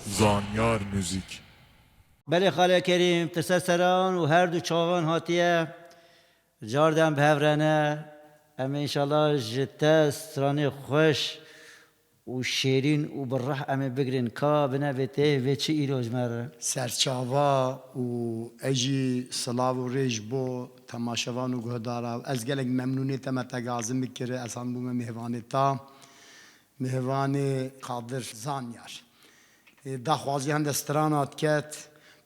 زانیار موزیک. بله خاله کریم تسسران و هر دو چاوان هاتیه جاردن بهورانه اما انشالله جتا سترانه خوش و شیرین و بالراحة اما بگرین کا بنابته و چه ایروز مره سرچاوا و اجی صلاو و ریج بو تماشوان و گهدارا از گلک ممنونیت ما تگازم بکره اصلا بوم مهوانیتا مهوان قادر زانیار دا خوازی هند استرانات کت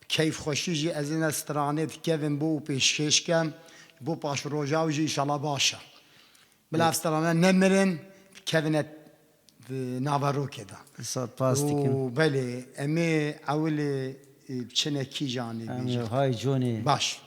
کیف خوشی جی از این استرانت کevin بو پیشکش کم بو پاش روجاو جی انشالله باشه بلا استرانه نمرن کevin ناوارو کدا پاستیکن و بله امی اول چنه کی جانی بیجی های جونی باش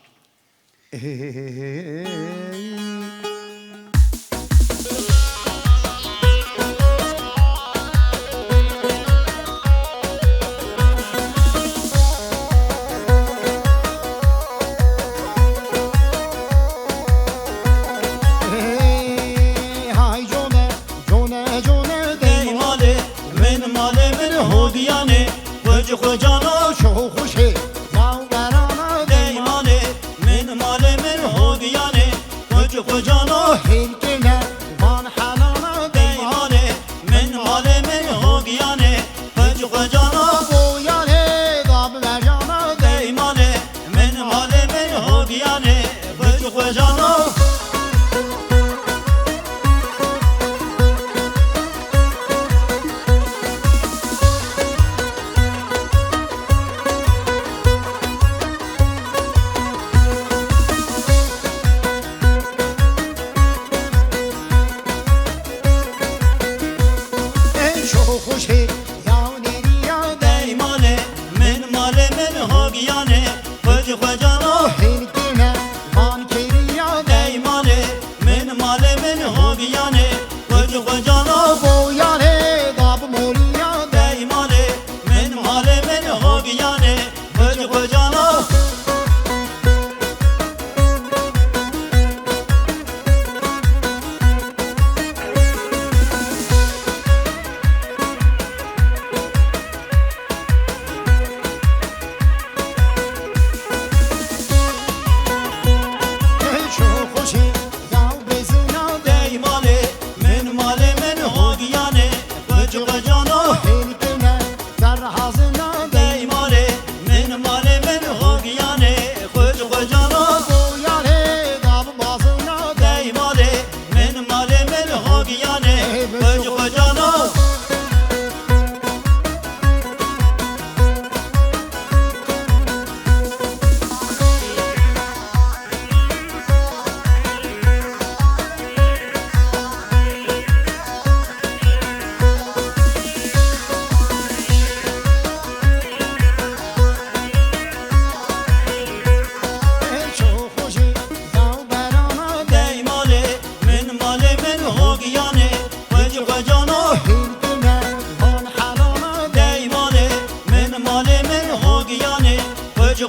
خجانا شو خوشی یا برانا دیمانه من مال من هودیانه خجانا هیلکنه وان حلانا دیمانه من مال من هودیانه خجانا بویانه داب مرجانا دیمانه من مال من هودیانه خجانا خجانا هیلکنه وان کیریا دیمانه من مال من هوگیانه خجانا بویانه داب مولیا دیمانه من مال من هوگیانه خجانا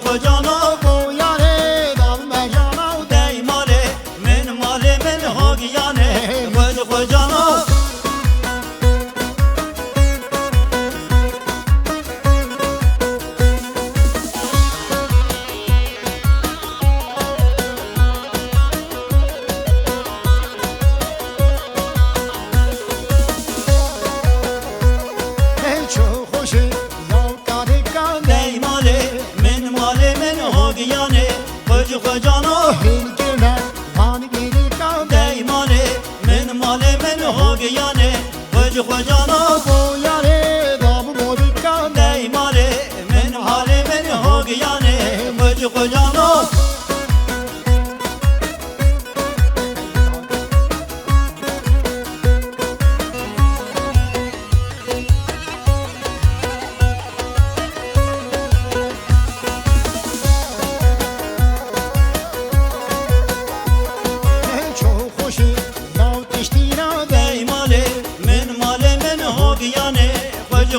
خجانا بویانه دام مجانا دیمانه من مال من هوگیانه خجانا خجانا هیلکنه وان گیریکا دیمانه من مال من هوگیانه خجانا بویانه داب مولیکا دیمانه من حال من هوگیانه خجانا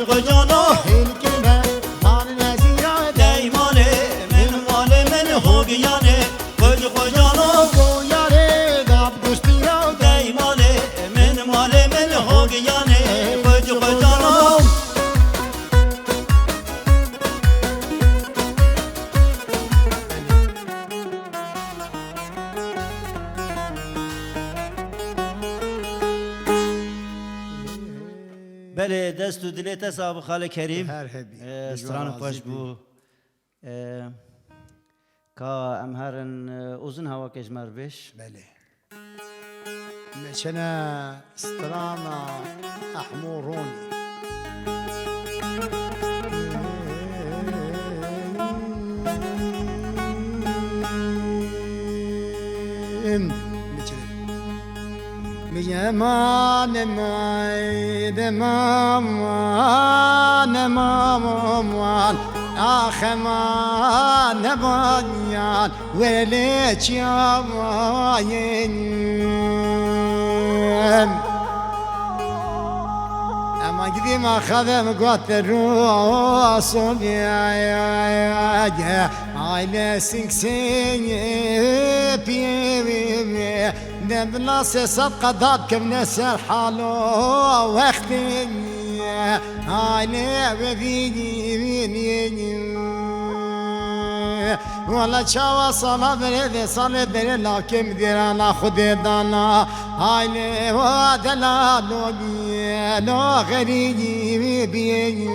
خجانا هیلکنه وان نزیرا دیمانه من مال من هوگیانه خجانا بویانه داب دوستیرا دیمانه من مال من هوگیانه خجانا دست و دلت صاحب خاله کریم هر هبی. استران بجوار خوش عزیزی. بو کا ام هرن اوزن هوا کشمر بش بله مشنا استرانا احموروني Yaman may demaman demaman akhaman nebanyan velech yamayim Ama gideyim akadem gotteru ason ya aile sing piye نبلا سيصد قضاب كم نسر حالو واختي عيني وفيني ولا شاوى صلاة بريدي صلي بريد لكن ديرانا خدي دانا عيني ودلا لوني لو غريني بيني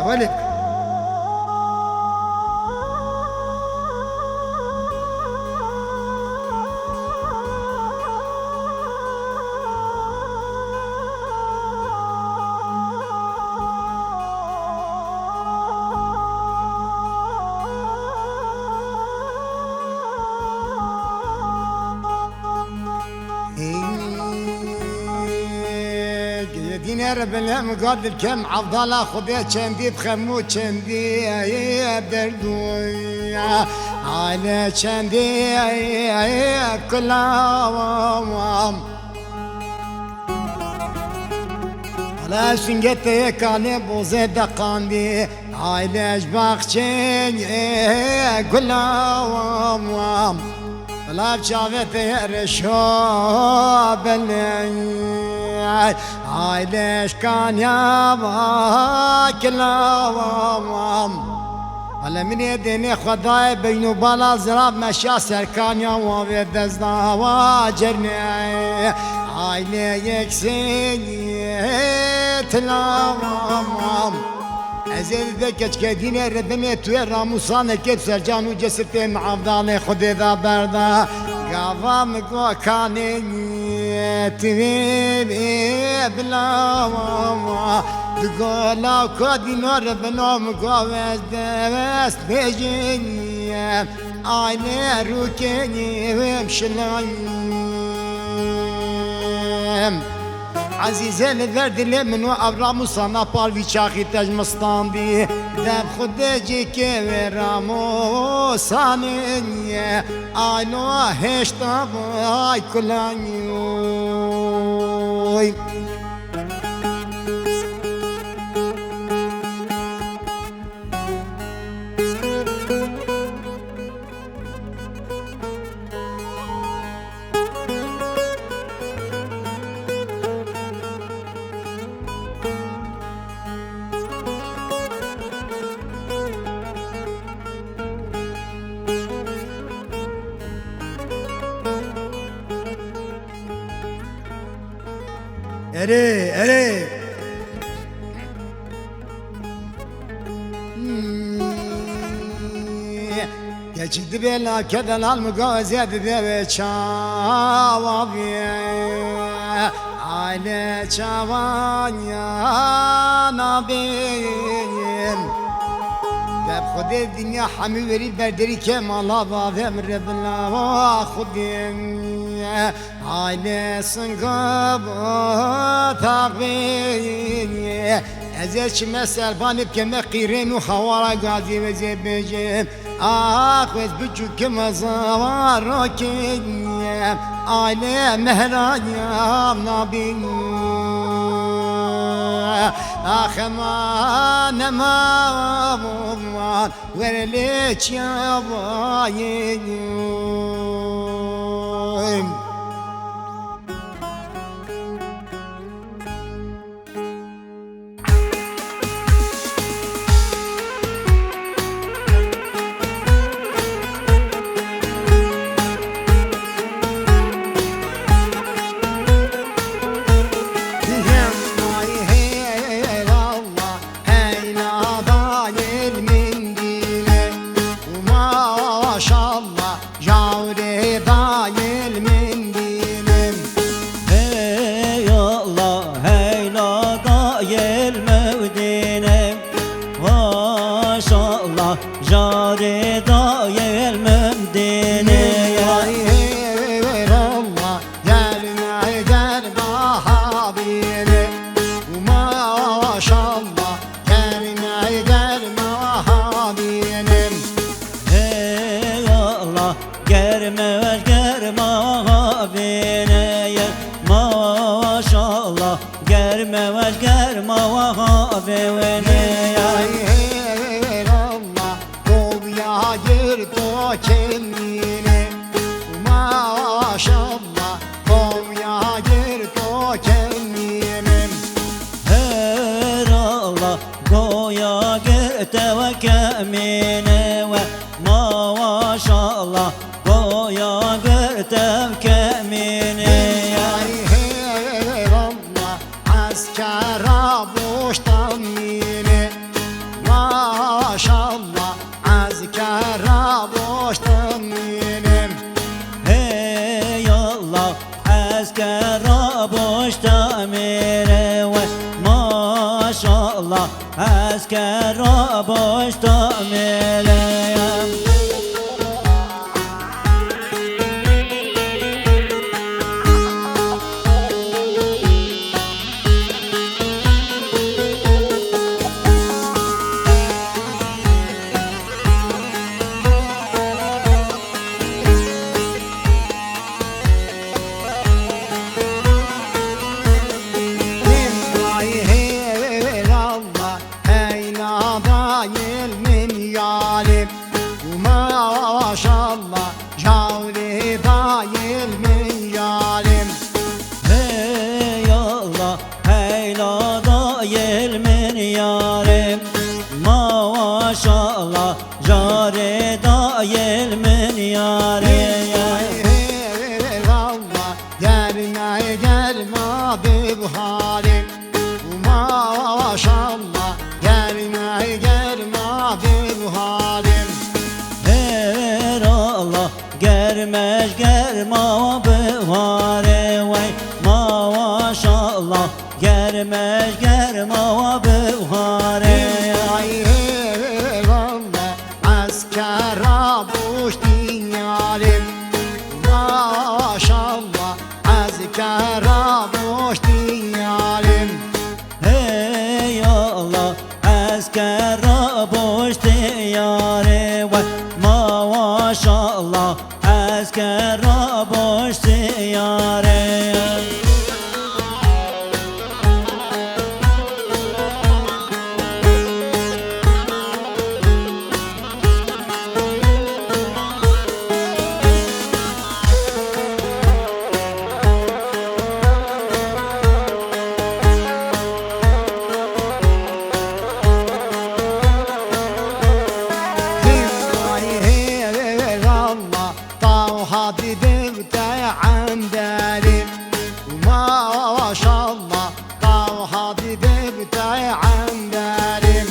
ولك رب المقدر كم عفضل خذي كندي بخمو كندي بردويا على كندي كلام على شنقتي كان بوزي دقاندي على جباخشين كلام لا بشافت رشوب عايلش كان يا كلام على من يدني خداي بينو بلا زراب مشى سركان يا وابد دزنا واجرني عايلي يكسيني تلام ازل ذكت كدين ردمي توي راموسان كيف سرجان وجسرتي مع افضل خدي ذا بردا قافام كو كاني تبي بلا ماما تقول كودي نور بنوم كوز دبس بيجي عيني روكني ومشلايم عزيزي البرد اللي من وابرامو صانا بالفي شاخي تاج مستاندي داب خدجي كي رامو صاني اينو هشتا باي كلانيوي اري geçti bela keden almugazet deve çavabi aile çavanya nabiyim deb khode dünya hami veri berderi kemala bavem rebna va khudim aile singab taqbin ازش مسال بانب كما قيرين وخوارا قاعدين وزبجين اخذ بجو كما زوار روكين علي مهران يا نبي اخ ما نما ورليش يا باين maşallah jare dayel mümdine Allah gelme gelme habire maşallah gelme gelme habire Ey Allah germe ver germe habine maşallah germe ver germe habine Allah kovya girdi kendine maşallah kovya girdi kendine Her Allah goya gete ve kemine ve maşallah goya gete ve kemine Allah askara boştan yine maşallah askara boştan yine Ey Allah askera boşta mire ve maşallah askera boşta mire Maşallah Cavri dayıl min yarim Hey Allah heyla da yelmin yarim maşallah jare da yelmin yarim Allah gelme gelme bir halim maşallah gelme gelme bir halim Her Allah germez germa bevare vay maşallah germez germa bevare Allah askara boş dinyarim maşallah askara boş dinyarim Hey Allah askera boş diyare vay maşallah askera boş diyare hadi devte anderim maşallah hadi devte anderim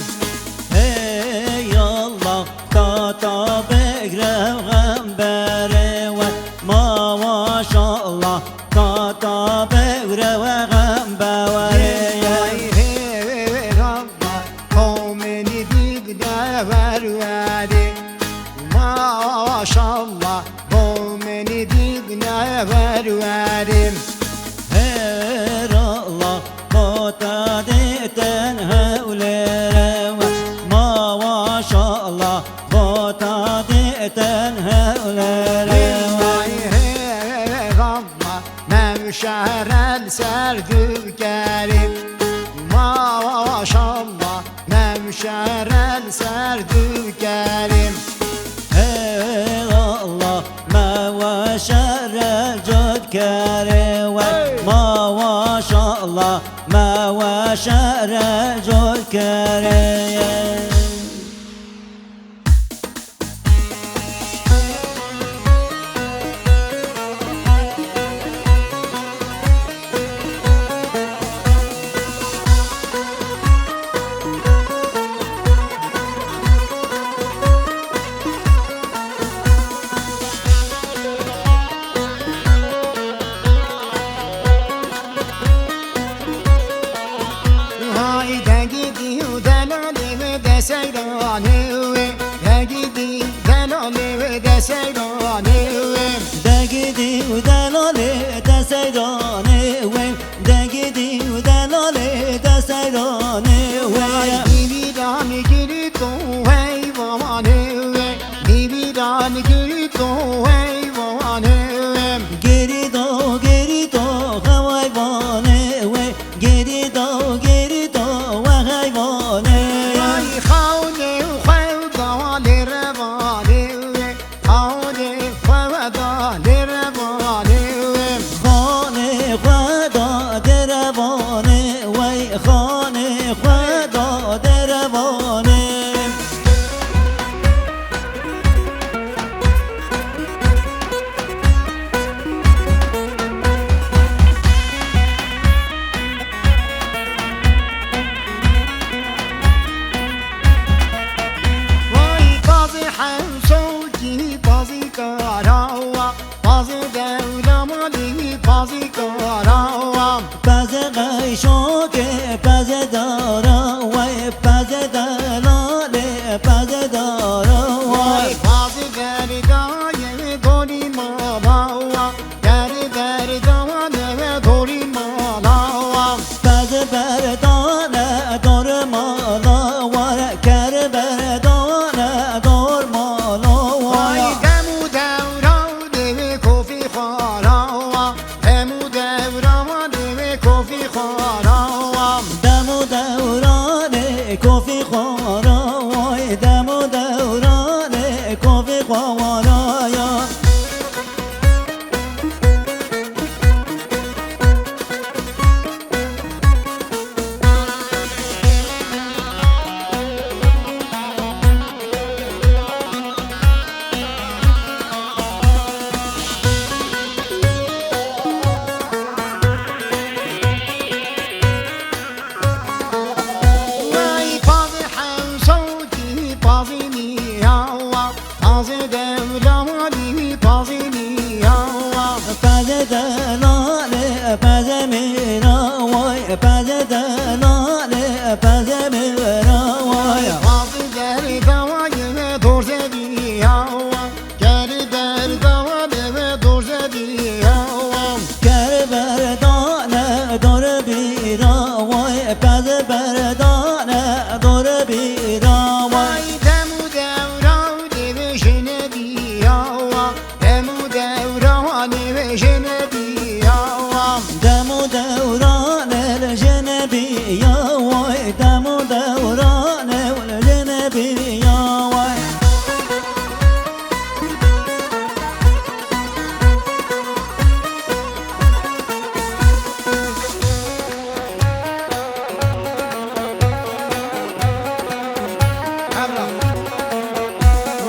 Hey Allah tata begre gambere ve maşallah tata begre ve gambere Allah kavmeni dibde ververi maşallah kavmeni dibne ververim Her Allah kota deten hevlere ve maşallah kota deten hevlere Allah Nevşehir'el serdükerim maşallah Nevşehir'el serdükerim Hey Allah mevaşere cötkere ve maşallah mevaşere cötkere Haydi gidiyor delali سیرانه دگیدی دلاله دسیرانه دگیدی و دلاله دسیرانه دگیدی و دلاله دسیرانه میبیدم گیری تو حیوانه میبیدم گیری تو حیوانه گری دو حیوانه گری دو و حیوانه ای خانه خودال روانه خانه خودال روانه خانه خدا روانه وی خانه خدا روانه وای بازی همسوگی بازی کاراوا بازی دولمالی بازی کاراوا پز قیشو که پز دارا وی پز دلاله پز دارا وای وی بازی گردای دوری مالاوا گردای دوری مالاوا پز بردانه دور مالا ور کر بردانه دور مالا وای وی دمو دوران کوفی خاراوا دمو دوران کوفی خاراوا دم و دوران کافی خوارا وای دم و دوران کافی خوارا یا وای بازی همسوگی بازی میاوا بازی دولمالی بازی میاوا پز دلاله پز میرا وای پز دلاله پز میرا وای بازی گردای درزه بیاوا گری دردای درزه بیاوا گر بردانه دور بیرا وای پز بردانه دور بیرا وای وای دمو دوران بشنه بیاوا دمو دوران بشنه بیاوا دم و دوران الجنبی یا وای دم و دوران الجنبی یا وای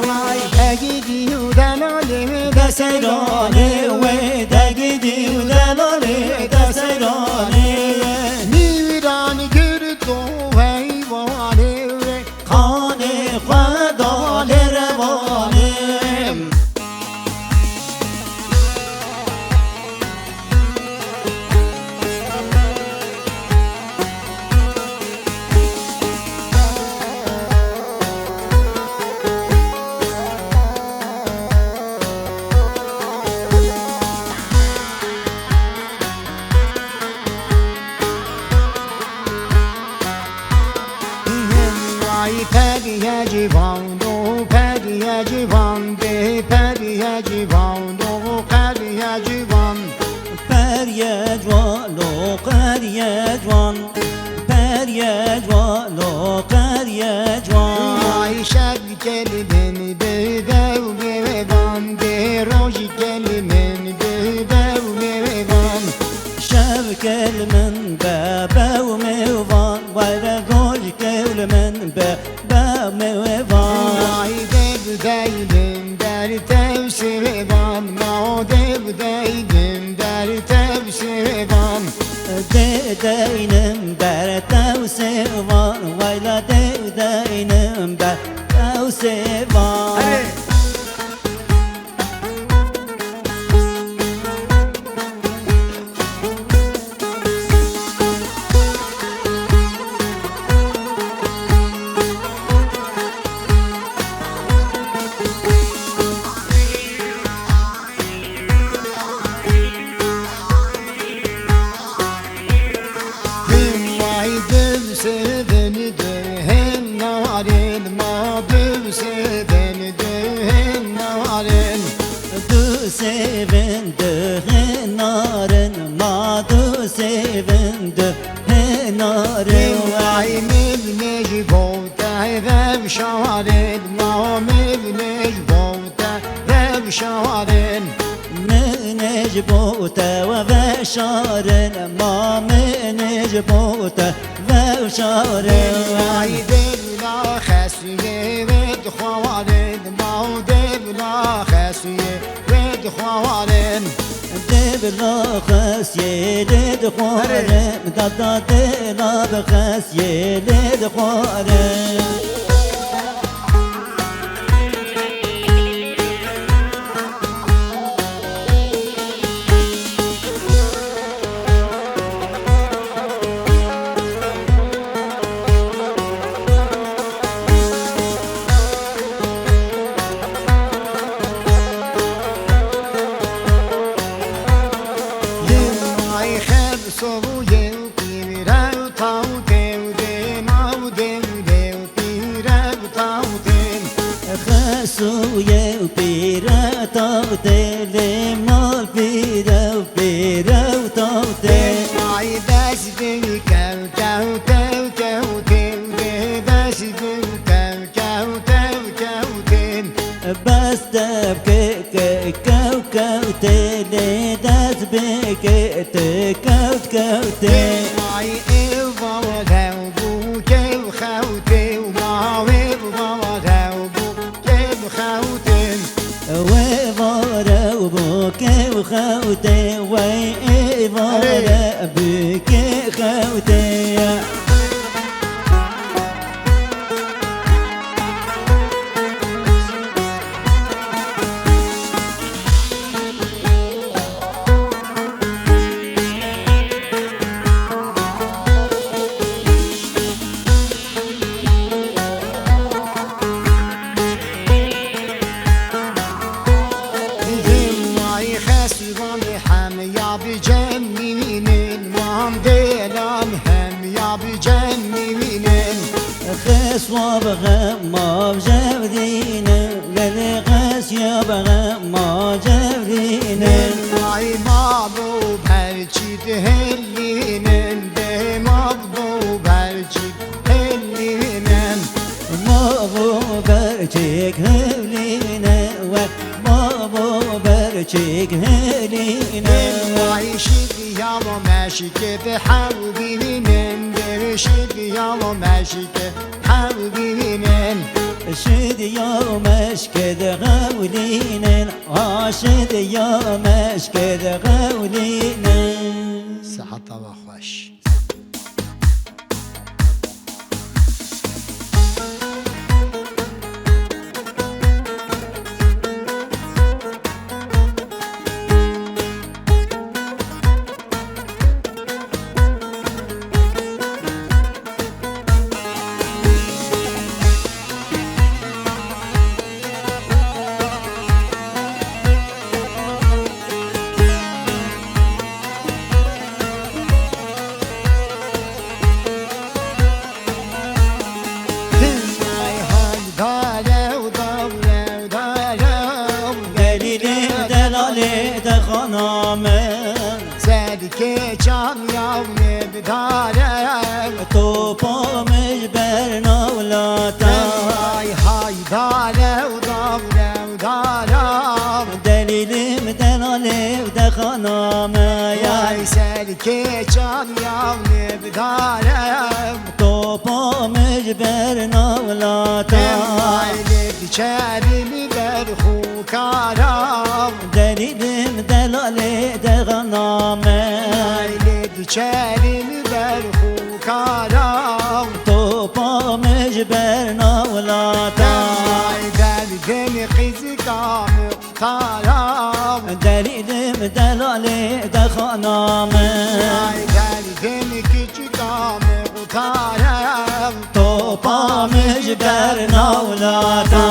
وای دگیدی و دلاله دسیرانه وی دگیدی و دلاله دسیرانه میران گرد تو حیوانه خانه خدا روانه وای پریه جوان دو پریه جوان به پریه جوان دو پریه جوان پریه جوان و قریه جوان پریه جوان و قریه جوان وای شب گل بن به دوان به روز گل من به دوان شب کل من بابا و میوان وای روز کل من بابا میوان وای دب دیدم در توسیوان ما دب دیدم در توسیوان دینم بر توسوان ویلا دینم بر توسوان شارن ما منش بوته و شارن منج بوته و شارن ما منج بوته و شارن ای دبلا خسیه و خوارن ما دبلا خسیه و خوارن دبلا خسیه لد خوارن دادا دلا بخسیه لد خوارن خسوية وبيرة طوتي لمال بيرة وبيرة وطوتي Ay bes gül kev kev kev kev kev bes gül kev kev kev kev kev بس تبكي كو كوتي لداس بكي كوت كوتي Ay ev baba dev bu kev khawte ma ev baba dev bu kev khawte وفارة وبكي وخوتي وفارة بكي خوتي Ay khasban ham ya bi janninin wan delan ham ya bi janninin خسوة بغم ما بجبرين للغس يا بغم ما جبرين Ay mağlup her çiğ hellinin de mağlup her çiğ hellinin ما بو برچك هلينا وما بو برچك هلينا Ay şid yama meşike de havbinin de şid yama meşike havbinin شد يا مشكد غولينا عاشد يا مشكد غولينا صحت و خوش Ay hay dalev dalev dalev دلیل دلاله دخانامه Zedike can yavne dalev توپامش بر نولاتا Ay hay dalev dalev dalev دلیلم دلاله دخانامه Ay selke can yavne dalev توپامش بر نولاتا Aile biçerimi ver hukaram دلیلم دلاله دخانامه Aile biçerimi ver hukaram توپامش بر نولاتا Ay derdimi kızıka muhtaram دلیلم دلاله دخانامه Ay derdimi küçük muhtaram توپامش بر نولاتا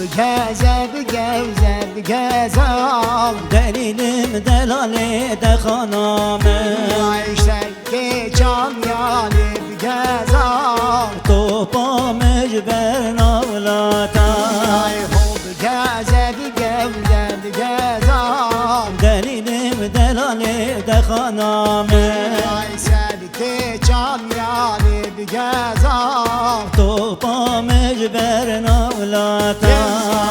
بگذر بگذر بگذر دلیلم دلاله دخانامه ای سگ جان یالی بگذر تو با مجبر نولاتا ای خوب بگذر بگذر بگذر دلیلم دلاله دخانامه ای سگ جان یالی بگذر تو با مجبر نولاتا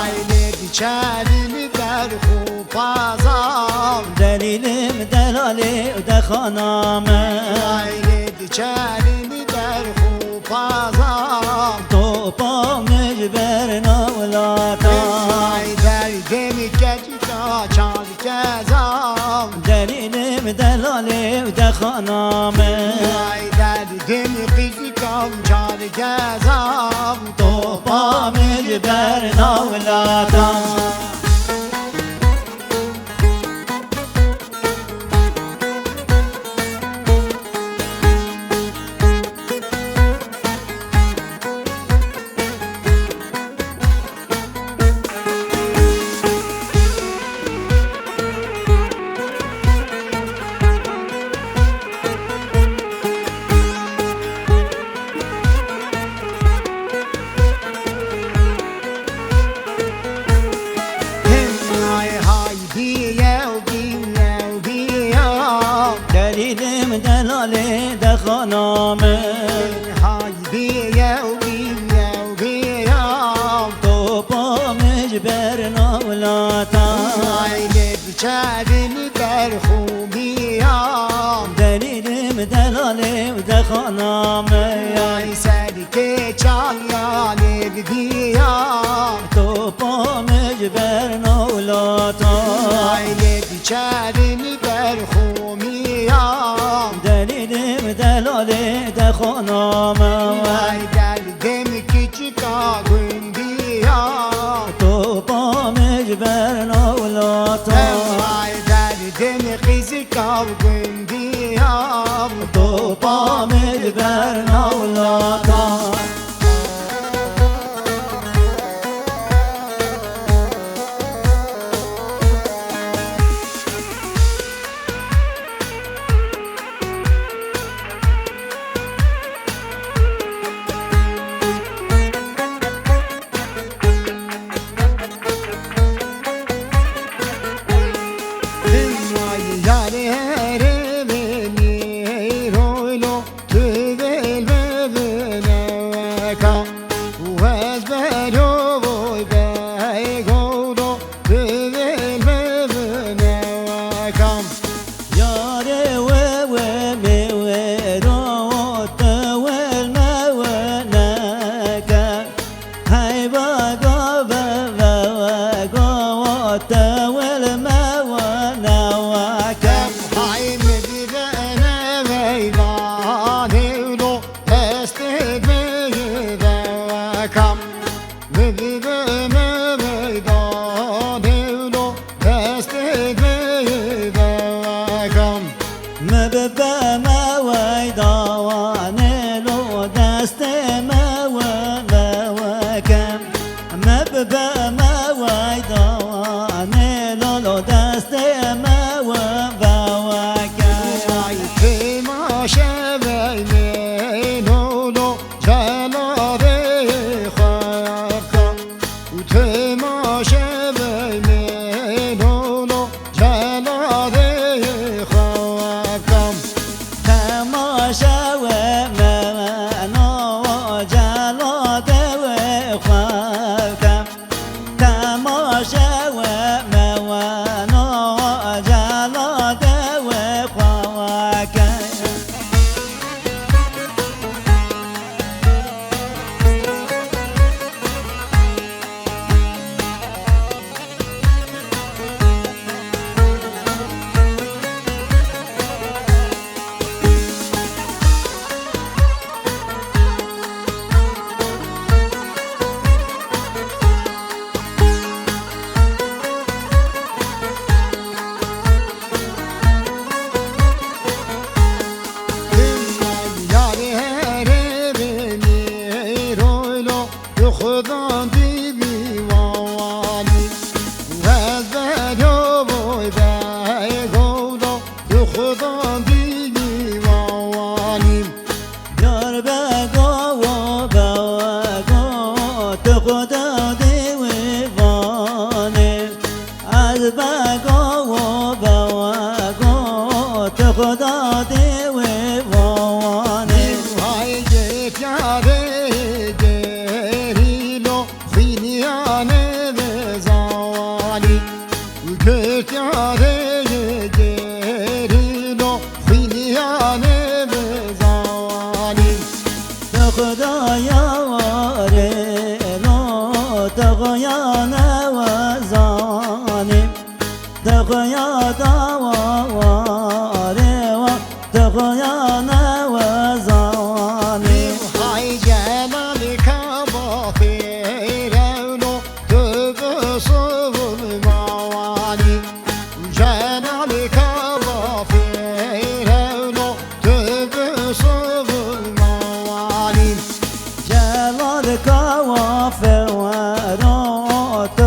ای بیچاری بر خوب پازار دلیلم دلاله دخانامه ای بیچاری بر خوب پازار تو با مجبر نولاتا ای دردی کجی تا چال کزار دلیلم دلاله دخانامه ای دردی قیزی کام چال کزار تو با مجبر نولاتا دلیلم دلاله دخانامه تو با مجبر نولاتا دلیلم دلاله دخانامه تو با مجبر نولاتا دلیلم دلاله دخانامه تو با مجبر نولاتا تو با مجبر نولاتا خدا دیوی خدا دیوانه از بگا و بوگا تو خدا دیوانه های پیاره گریلو خینیانه بزالی پیاره گریلو خینیانه بزالی تو خدا یاره نو تو خدا نوزانی تو خدا دواره و تو خدا نوزانی های جلال کبا فیرونو تو بسول موانی جلال کبا فیرونو تو بسول موانی جلال کوافه ورات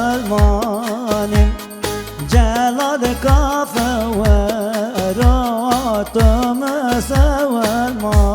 مسلمانی جلال کافه ورات مسلمانی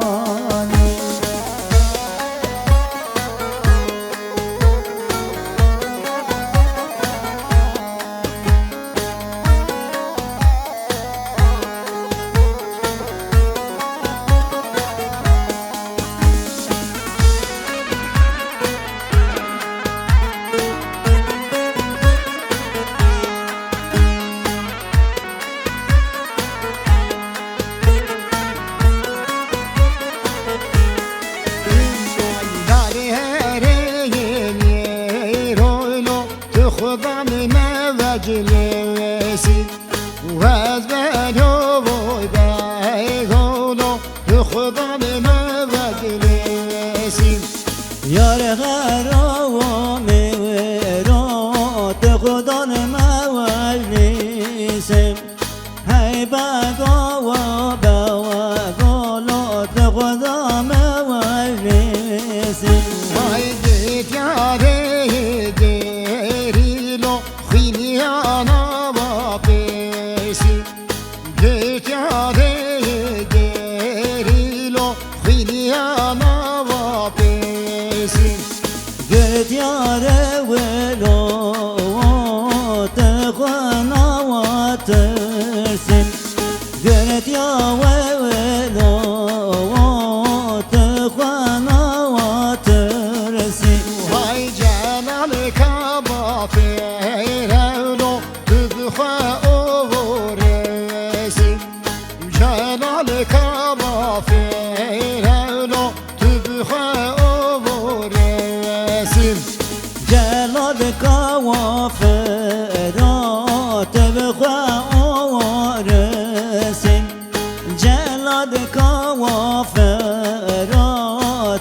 داری هره میرولو تو خدا نوجلسی و از بنو بای بگولو تو خدا نوجلسی یار غرا و میرا تو خدا نموجلیسم هی بگا و بوگا تو خدا موجلیسم وای دیاره گریلو خینیانا با پیسی دیاره گریلو خینیانا با پیسی گردیاره ولو تخوانا و ترسم گردیاره ولو تخوانا و ترسم وای جلال کبا فیرونو تو بخوا اوورسی جلال کبا فیرونو تو بخوا اوورسی جلال کوافرات بخوا رسیم جلال کوافرات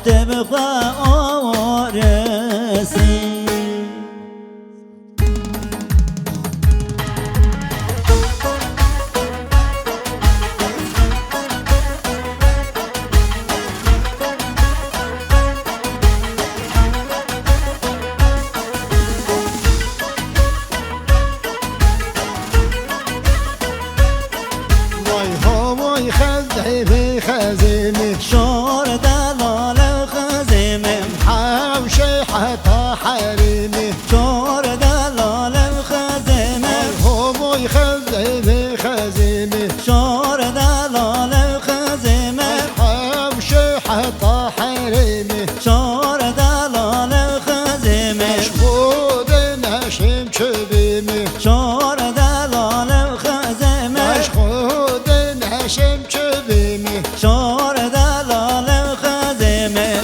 بخوا رسیم وای خزمه خزمه شور دلال خزیمه حوشه حتا حرمه شور دلال خزیمه وای خزمه خزمه شور دلال خزیمه حوشه حتا حرمه شور دلال خزیمه خود نشم چبیمه شور دلال خزیمه خود نشم چبیمه شور دلال خزیمه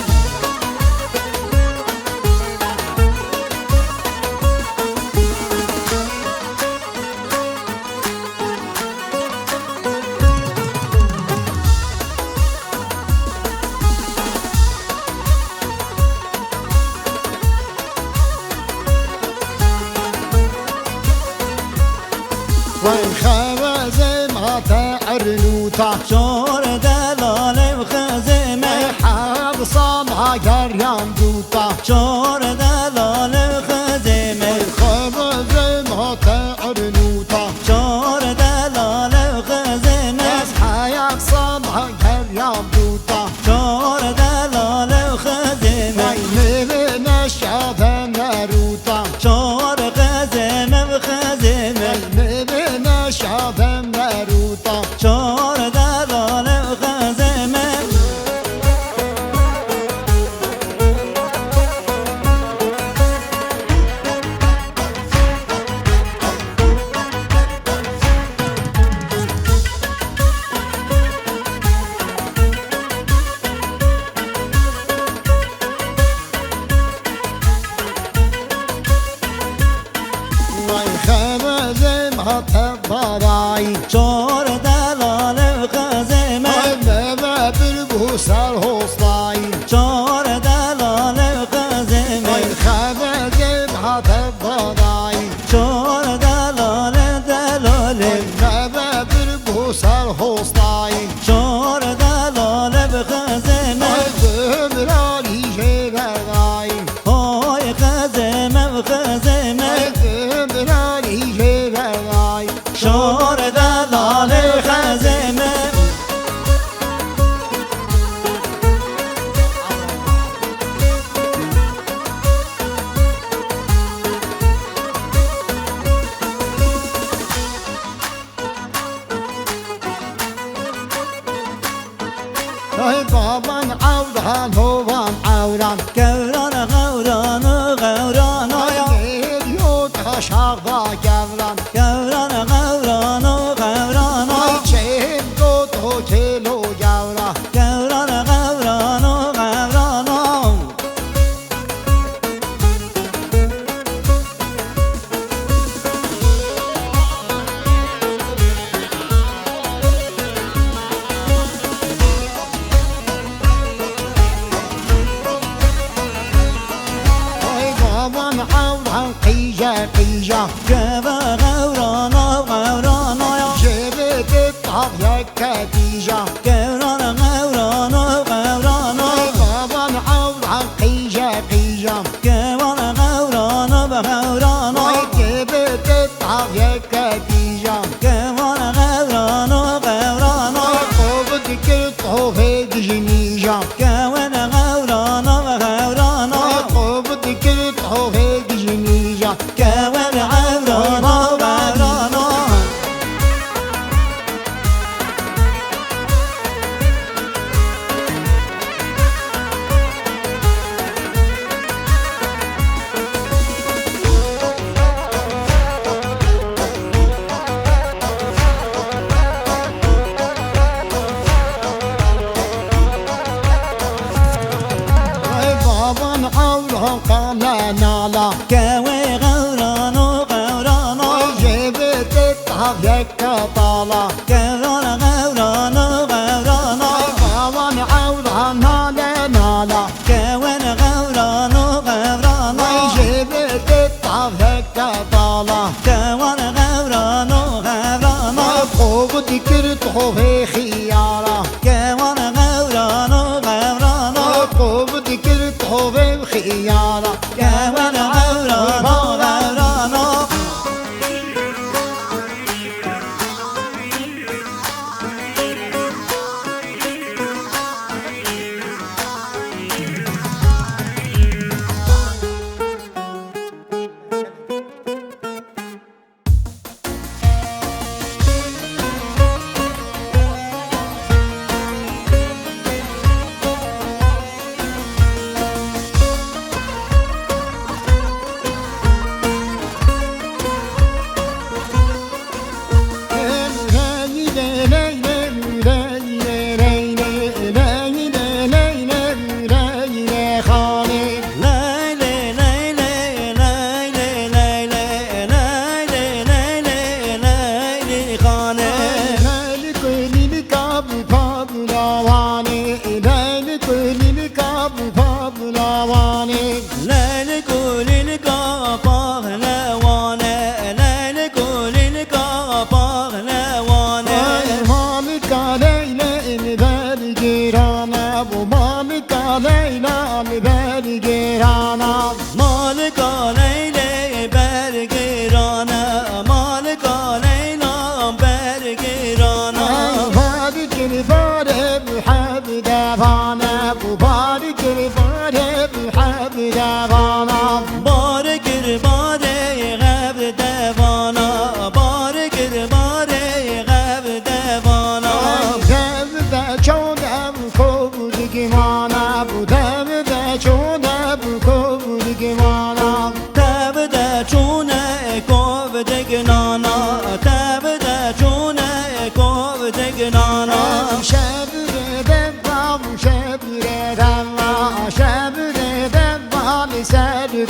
وای خوازم عطا عرنوتا شور دلال خزیمه حبصام عقريان دوتا شور دلال خزیمه خوازم عطا عرنوتا شور دلال خزیمه حياك صام عقريان دوتا شور دلال خزیمه هات بارای چار دلال خزمه مبه بر سر حسنای چار دلال خزمه خبر هات بارای چار دلال دلاله مبه بر سر حسنای چار دلال بخزمه دمرانی جبرای های خزمه و خزمه دمرانی جبرای چار دلال خزمه بابان عوران هوان عوران گوران غوران و غوران آیا یو تشاق با گوران گوران غوران و غوران آیا چه دو کیلو گوران گوران غوران و غوران آیا بابان عوران قیجا قیجا گوا غوران و غوران آیا جبت طاق یک دیجا گوران غوران و غوران آیا بابان عوران قیجا قیجا گوان غوران و غوران آیا جبت طاق یک دیجا گوان غوران و غوران آیا خوب دکر طوفه گجنیجا گوان غوران و غوران آیا خوب دکر طوفه گجنیجا گوان غوران و غوران آیا بابان عوران قانا نالا گوی غوران و غوران آیا جبت طاق یک طالا گوران غوران و غوران آیا بابان عوران نالا نالا گوان غوران و غوران آیا جبت طاق یک طالا گوان غوران و غوران آیا خوب دکر طوفه خیارا گوان غوران و غوران آیا خوب دکر طوفه خیارا گوان غوران و غوران آیا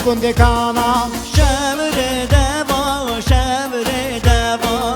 کنده کانا شبر دوا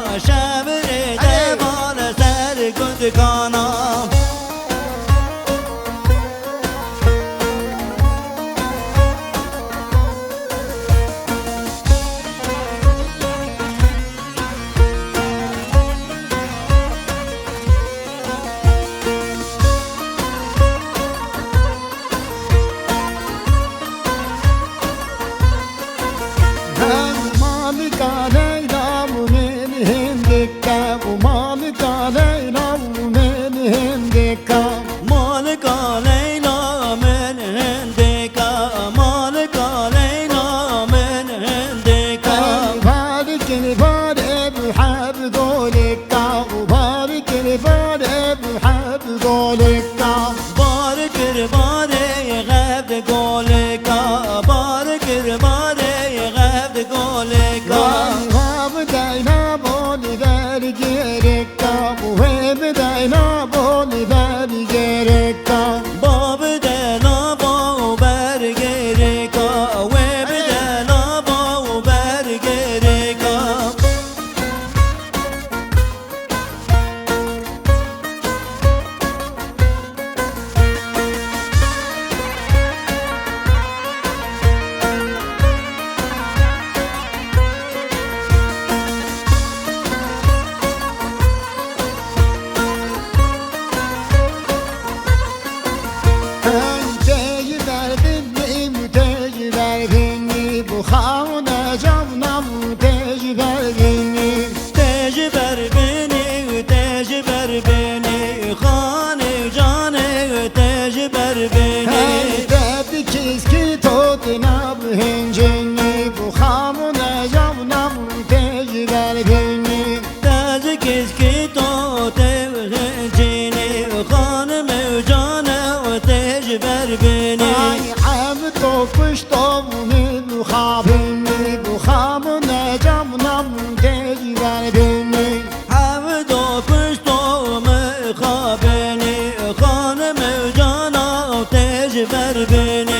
beni Ay عبد و پشتم بخابنی بخام نجامنم دلبر بینی عبد و پشتم خوابنی خانم جانا تجبر بنی